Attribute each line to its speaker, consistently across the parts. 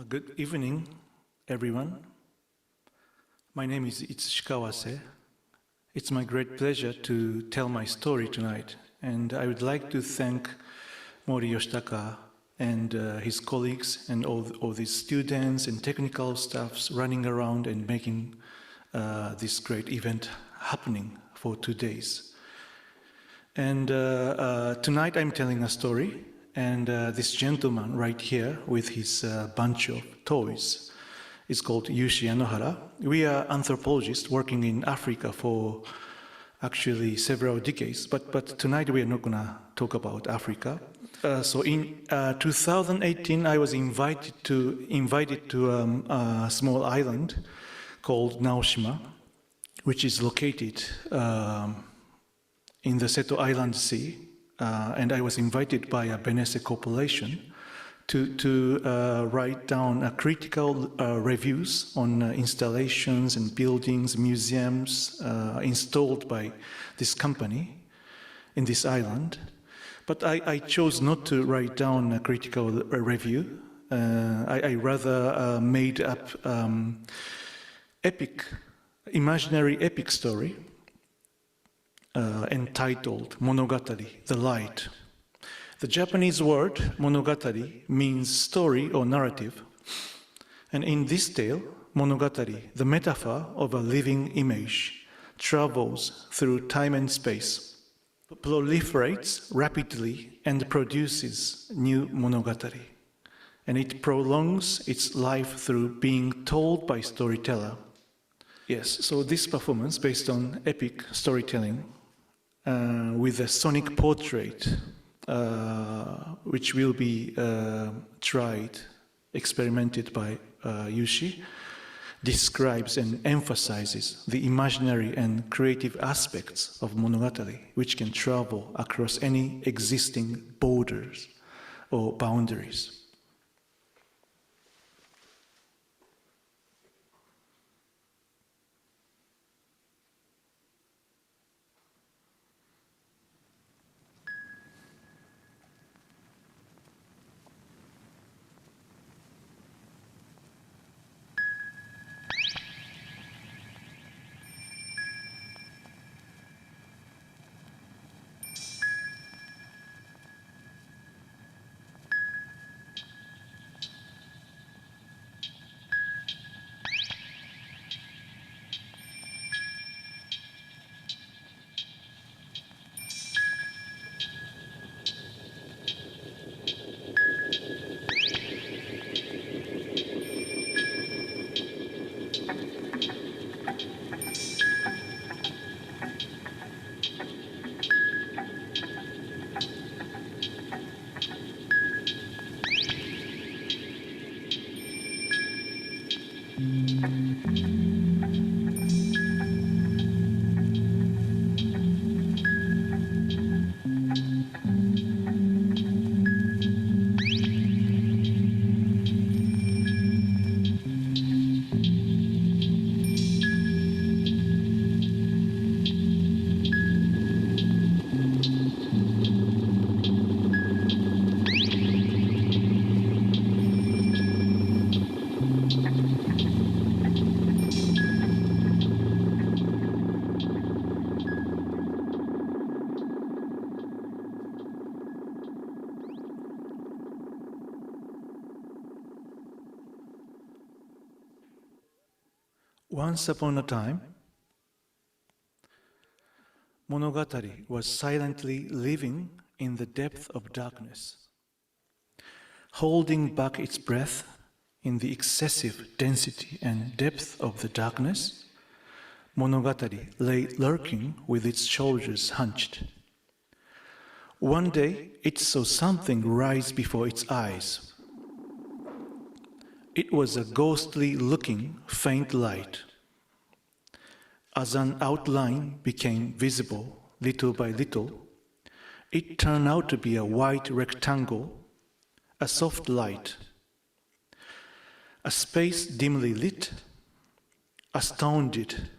Speaker 1: Good evening, everyone. My name is Itsushi Kawase. It's my great pleasure to tell my story tonight, and I would like to thank Mori Yoshitaka and his colleagues and all these students and technical staffs running around and making this great event happening for 2 days. And tonight I'm telling a story, and this gentleman right here with his bunch of toys is called Yushi Enohara. We are anthropologists working in Africa for actually several decades, but tonight we are not going to talk about Africa. So in 2018, I was invited to a small island called Naoshima, which is located in the Seto Island Sea, and I was invited by a Benesse Corporation to write down critical reviews on installations and buildings, museums installed by this company in this island. But I chose not to write down a critical review. I rather made up imaginary epic story entitled Monogatari, the Light. The Japanese word monogatari means story or narrative. And in this tale, monogatari, the metaphor of a living image, travels through time and space, proliferates rapidly and produces new monogatari. And it prolongs its life through being told by storyteller. Yes, so this performance based on epic storytelling with a sonic portrait, which will be experimented by Yushi, describes and emphasizes the imaginary and creative aspects of monogatari, which can travel across any existing borders or boundaries. Once upon a time, Monogatari was silently living in the depth of darkness. Holding back its breath in the excessive density and depth of the darkness, Monogatari lay lurking with its shoulders hunched. One day, it saw something rise before its eyes. It was a ghostly-looking faint light. As an outline became visible little by little, it turned out to be a white rectangle, a soft light. A space dimly lit, astounded,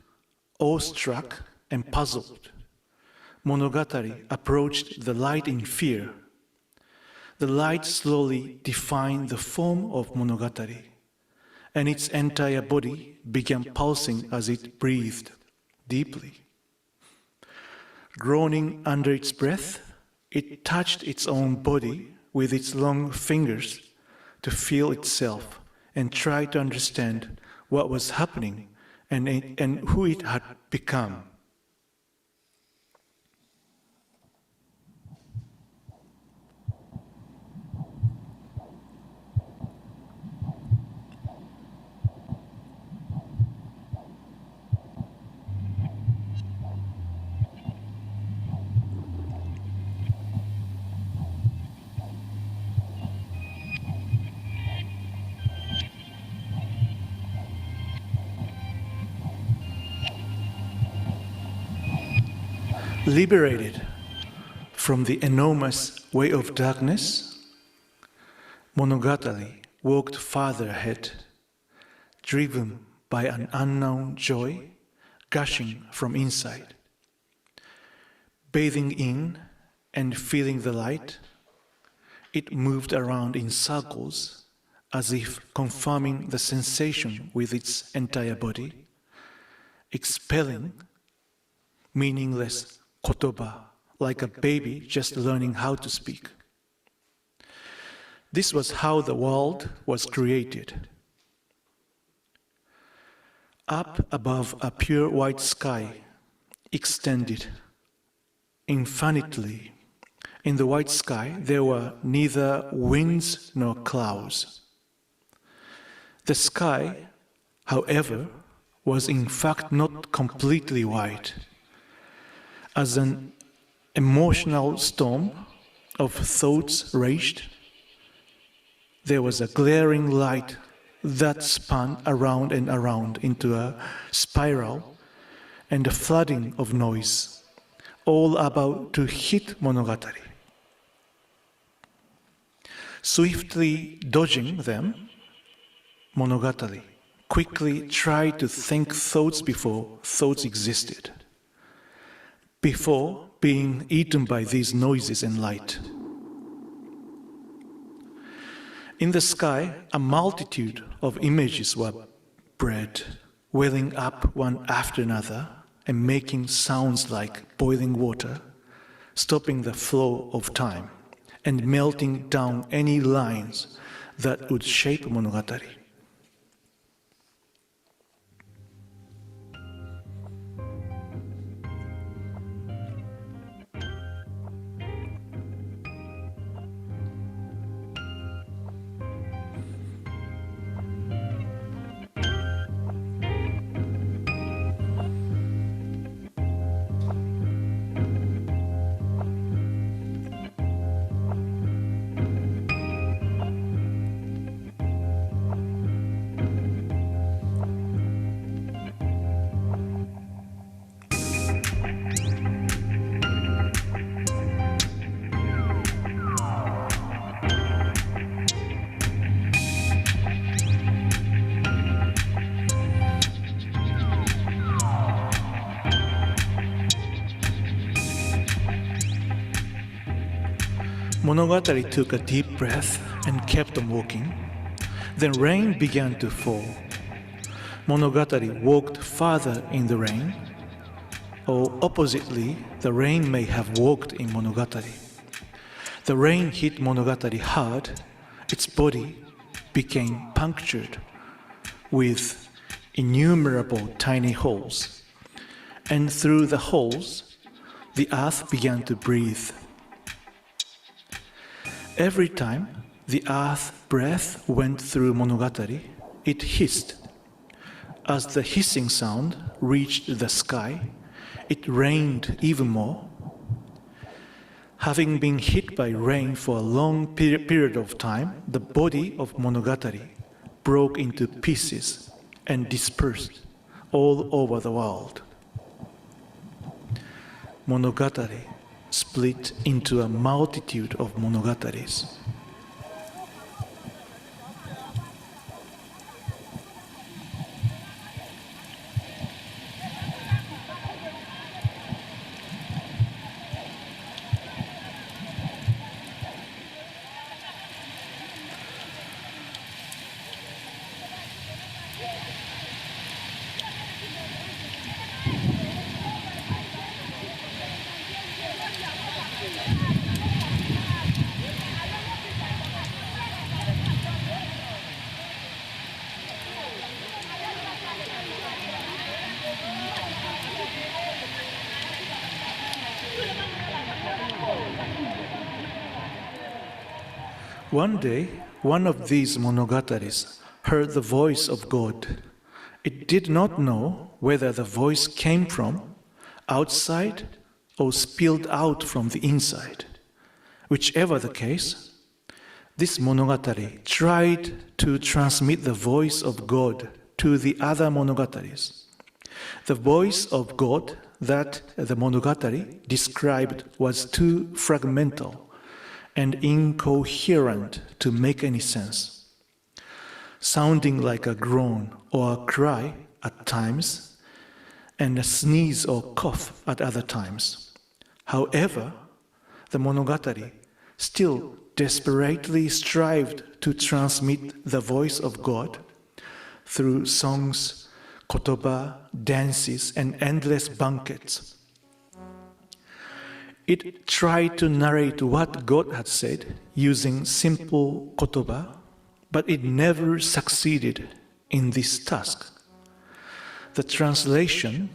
Speaker 1: awestruck, and puzzled, Monogatari approached the light in fear. the light slowly defined the form of Monogatari, and its entire body began pulsing as it breathed deeply. Groaning under its breath, it touched its own body with its long fingers to feel itself and try to understand what was happening and who it had become. Liberated from the enormous weight of darkness, Monogatari walked farther ahead, driven by an unknown joy gushing from inside. Bathing in and feeling the light, it moved around in circles as if confirming the sensation with its entire body, expelling meaningless kotoba, like a baby just learning how to speak. This was how the world was created. Up above a pure white sky extended infinitely. In the white sky there were neither winds nor clouds. The sky, however, was in fact not completely white. As an emotional storm of thoughts raged, there was a glaring light that spun around and around into a spiral and a flooding of noise, all about to hit Monogatari. Swiftly dodging them, Monogatari quickly tried to think thoughts before thoughts existed, before being eaten by these noises and light. In the sky, a multitude of images were bred, welling up one after another and making sounds like boiling water, stopping the flow of time and melting down any lines that would shape Monogatari. Monogatari took a deep breath and kept on walking. Then rain began to fall. Monogatari walked farther in the rain, or oppositely, the rain may have walked in Monogatari. The rain hit Monogatari hard, its body became punctured with innumerable tiny holes, and through the holes, the earth began to breathe. Every time the earth breath went through Monogatari, it hissed. As the hissing sound reached the sky, it rained even more. Having been hit by rain for a long period of time, the body of Monogatari broke into pieces and dispersed all over the world. Monogatari split into a multitude of monogataris. One day, one of these monogataris heard the voice of God. It did not know whether the voice came from outside or spilled out from the inside. Whichever the case, this monogatari tried to transmit the voice of God to the other monogataris. The voice of God that the monogatari described was too fragmental and incoherent to make any sense, sounding like a groan or a cry at times, and a sneeze or cough at other times. However, the monogatari still desperately strived to transmit the voice of God through songs, kotoba, dances, and endless banquets. It tried to narrate what God had said using simple kotoba, but it never succeeded in this task. The translation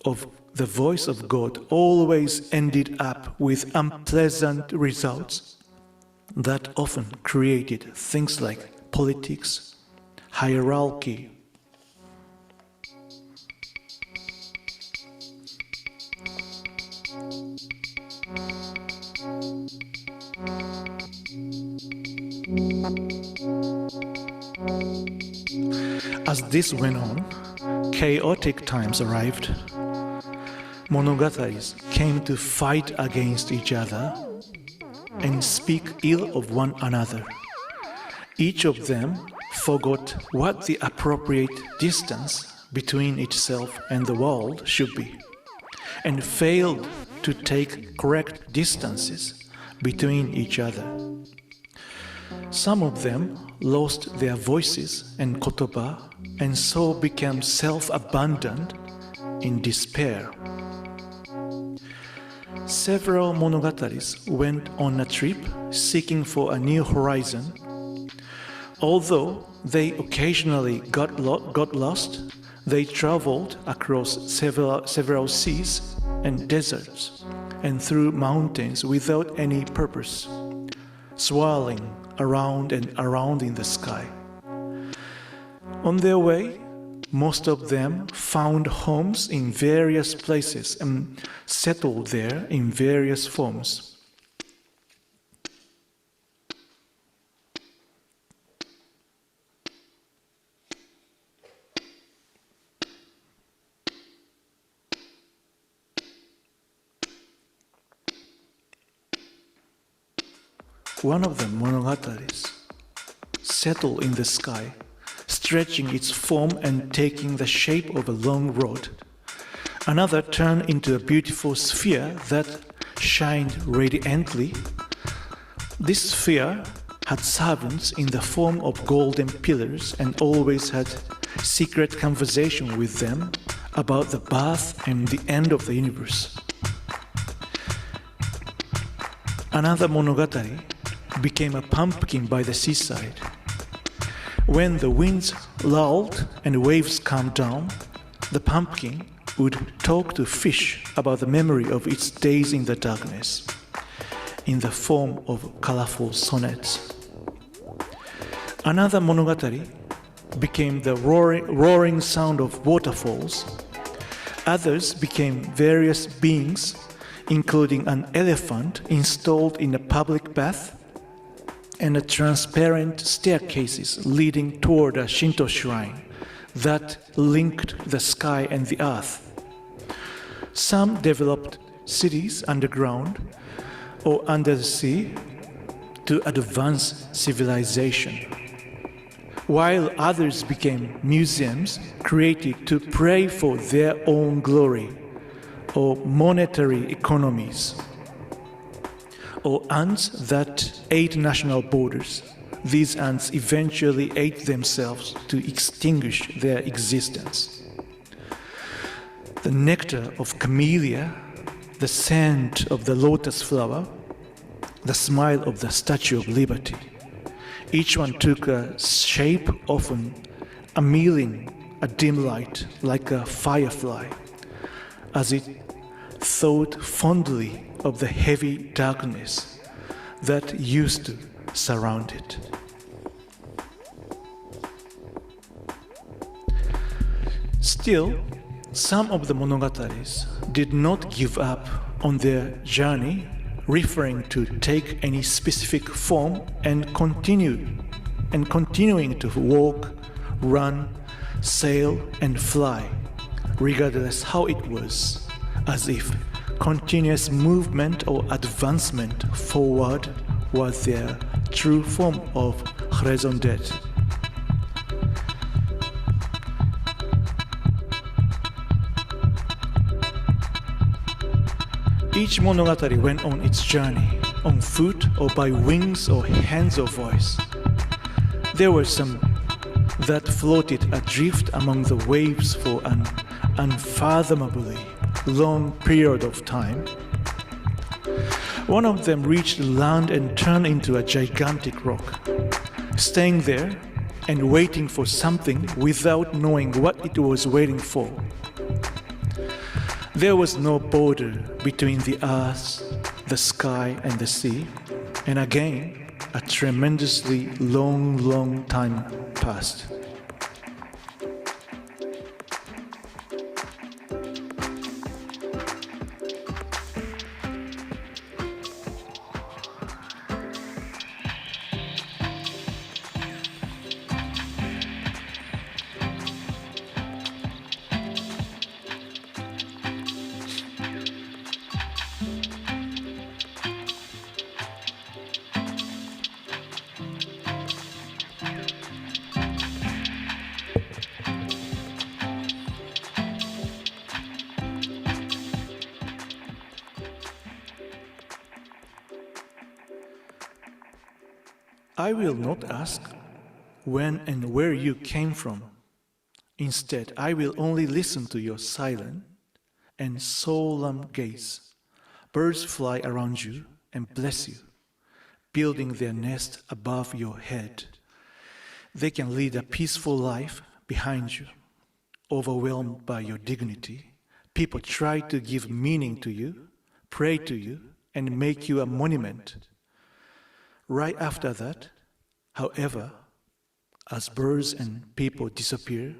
Speaker 1: of the voice of God always ended up with unpleasant results that often created things like politics, hierarchy, As this went on, chaotic times arrived. Monogataris came to fight against each other and speak ill of one another. Each of them forgot what the appropriate distance between itself and the world should be, and failed to take correct distances between each other. Some of them lost their voices and kotoba and so became self-abandoned in despair. Several monogataris went on a trip seeking for a new horizon. Although they occasionally got lost, they traveled across several seas and deserts and through mountains without any purpose, swirling around and around in the sky. On their way, most of them found homes in various places and settled there in various forms. One of the monogataris settled in the sky, stretching its form and taking the shape of a long rod. Another turned into a beautiful sphere that shined radiantly. This sphere had servants in the form of golden pillars and always had secret conversation with them about the birth and the end of the universe. Another monogatari became a pumpkin by the seaside. When the winds lulled and waves calmed down, the pumpkin would talk to fish about the memory of its days in the darkness, in the form of colorful sonnets. Another monogatari became the roaring sound of waterfalls. Others became various beings, including an elephant installed in a public bath and transparent staircases leading toward a Shinto shrine that linked the sky and the earth. Some developed cities underground or under the sea to advance civilization, while others became museums created to pray for their own glory or monetary economies, or ants that ate national borders. These ants eventually ate themselves to extinguish their existence. The nectar of camellia, the scent of the lotus flower, the smile of the Statue of Liberty. Each one took a shape, often a milling, a dim light, like a firefly, as it thought fondly of the heavy darkness that used to surrounded. Still, some of the monogatari's did not give up on their journey, referring to take any specific form and continuing to walk, run, sail, and fly, regardless how it was, as if continuous movement or advancement forward was their true form of raison d'être. Each monogatari went on its journey, on foot or by wings or hands or voice. There were some that floated adrift among the waves for an unfathomably long period of time. One of them reached land and turned into a gigantic rock, staying there and waiting for something without knowing what it was waiting for. There was no border between the earth, the sky, and the sea, and again, a tremendously long time passed. I will not ask when and where you came from. Instead, I will only listen to your silent and solemn gaze. Birds fly around you and bless you, building their nest above your head. They can lead a peaceful life behind you. Overwhelmed by your dignity, people try to give meaning to you, pray to you, and make you a monument. Right after that, however, as birds and people disappear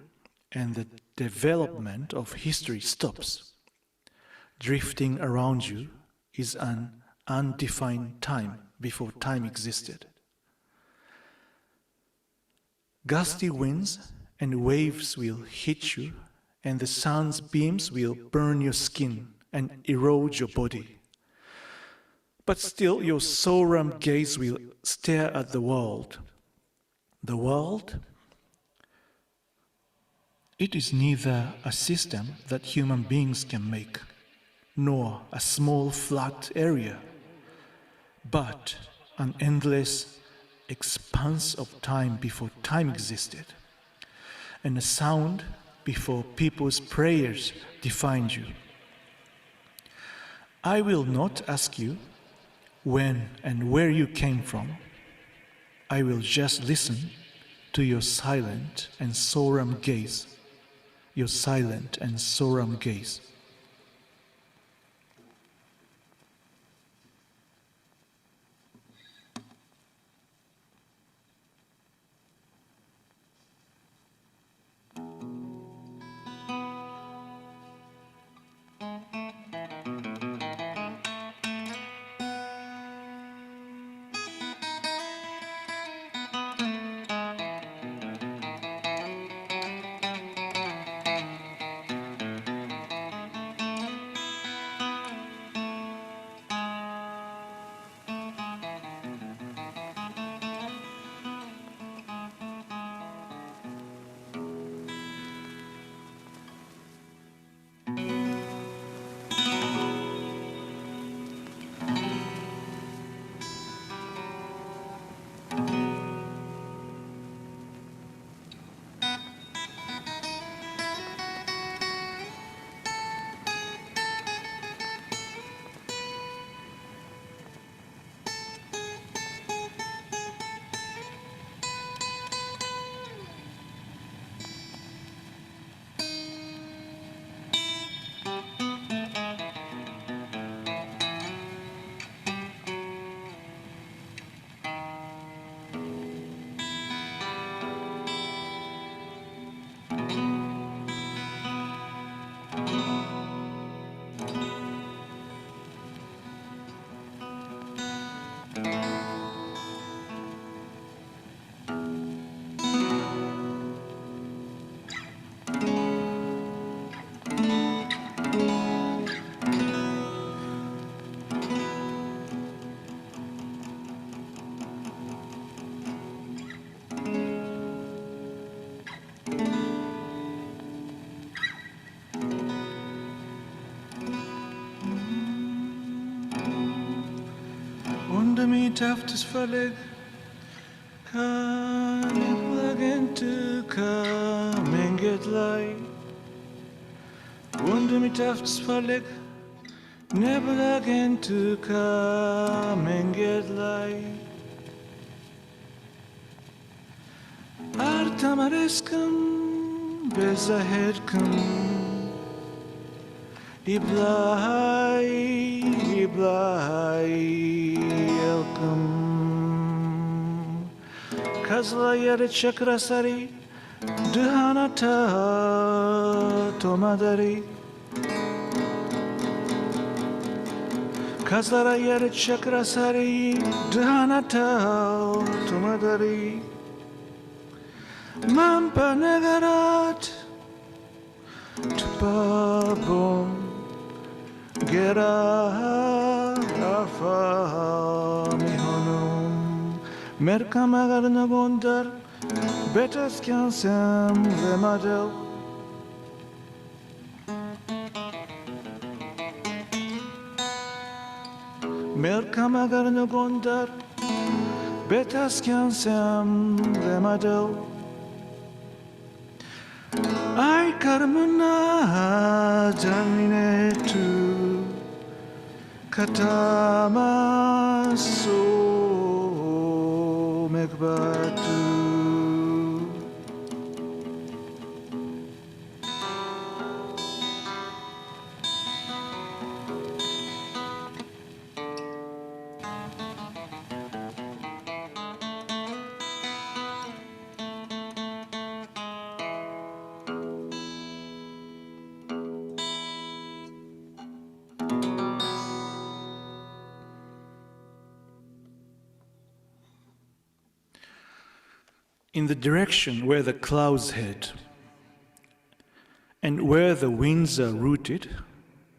Speaker 1: and the development of history stops, drifting around you is an undefined time before time existed. Gusty winds and waves will hit you, and the sun's beams will burn your skin and erode your body. But still, your solemn gaze will stare at the world. The world? It is neither a system that human beings can make, nor a small flat area, but an endless expanse of time before time existed, and a sound before people's prayers defined you. I will not ask you when and where you came from. I will just listen to your silent and solemn gaze, your silent and solemn gaze. mich auf das Verleg, kann ich plagen zu kommen, geht leid. Und mich auf das Verleg, ne plagen zu kommen, geht leid. Artamarescam, bezahercam, iblai, elcam. Kazla yere chakrasari, duhanata tomadari. Kazlara yere chakrasari, duhanata tomadari. Mampa negarat Tupabom Gera Afami honum Merkamagar nagondar Betas kyansam vemadel Merkamagar nagondar Betas kyansam vemadel Ay karmına caminetu katamaso megbatu. In the direction where the clouds head and where the winds are rooted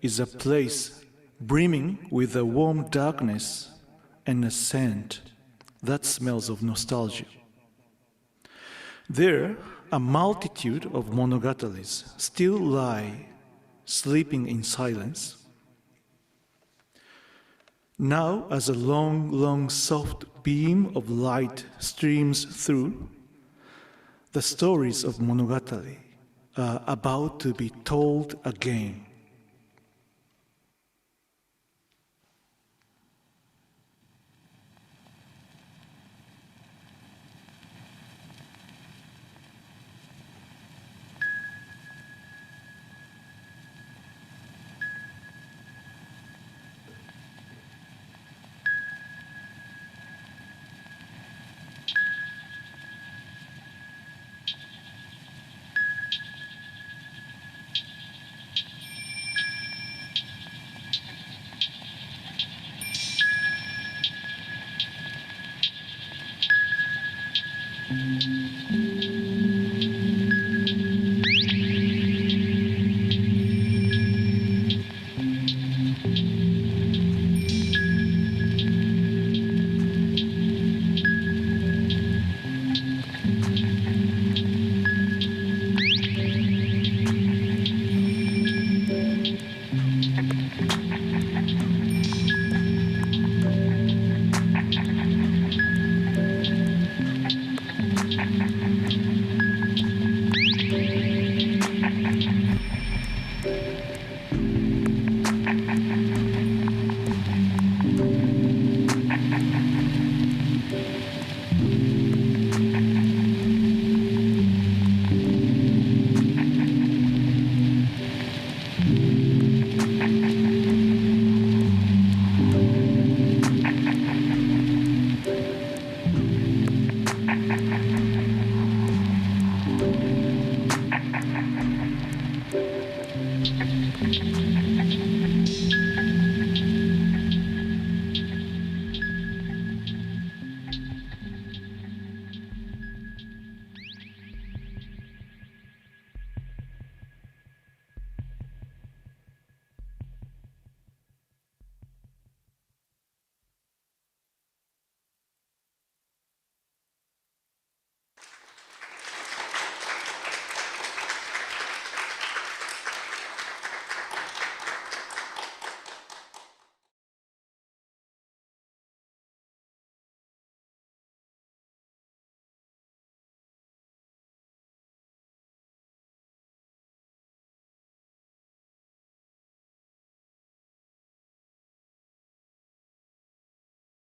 Speaker 1: is a place brimming with a warm darkness and a scent that smells of nostalgia. There, a multitude of monogataris still lie, sleeping in silence. Now, as a long, long, soft beam of light streams through, the stories of Monogatari are about to be told again.